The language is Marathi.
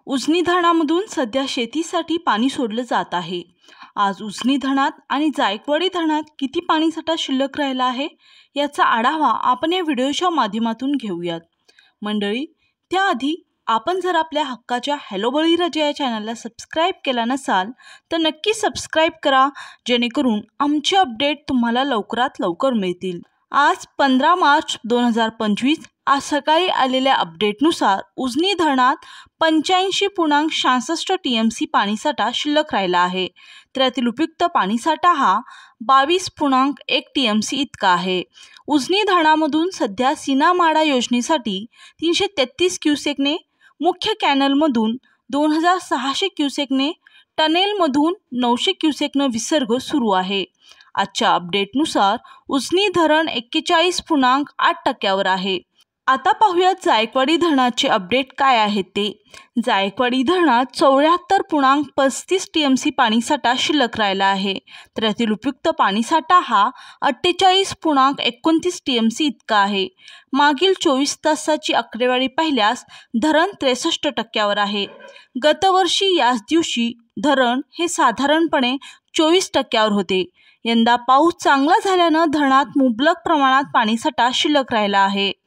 उजनी धरणामधून सध्या शेतीसाठी पाणी सोडलं जात आहे। आज उजनी धरणात आणि जायकवाडी धरणात किती पाणीसाठा शिल्लक राहिला आहे याचा आढावा आपण या व्हिडिओच्या माध्यमातून घेऊयात। मंडळी, त्याआधी आपण जर आपल्या हक्काच्या हॅलो बळीराजा या चॅनलला सबस्क्राइब केला नसाल तर नक्की सबस्क्राइब करा, जेणेकरून आमचे अपडेट तुम्हाला लवकरात लवकर मिळतील। आज 15 मार्च 2025 आज सकाळी आलेल्या अपडेटनुसार उजनी धरणात 85.66 TMC पाणीसाठा शिल्लक राहिला आहे। तर यातील उपयुक्त पाणीसाठा हा 22.1 TMC इतका आहे। उजनी धरणामधून सध्या सीना-माडा योजनेसाठी 333 क्युसेकने, मुख्य कॅनलमधून 2600 क्युसेकने, टनेलमधून 900 क्युसेकने विसर्ग सुरू आहे। आजच्या अपडेटनुसार उजनी धरण 41.8% आहे। आता पाहूयात जायकवाडी धरणाचे अपडेट काय आहेत ते। जायकवाडी धरणात 74.35 TMC पाणीसाठा शिल्लक राहिला आहे। तर यातील उपयुक्त पाणीसाठा हा 48.29 TMC इतका आहे। मागील 24 तासाची आकडेवारी पाहिल्यास धरण 63% आहे। गतवर्षी याच दिवशी धरण हे साधारणपणे 24% होते। यंदा पाऊस चांगला झाल्याने धरणात मुबलक प्रमाणात पाणीसाठा शिल्लक राहिला आहे।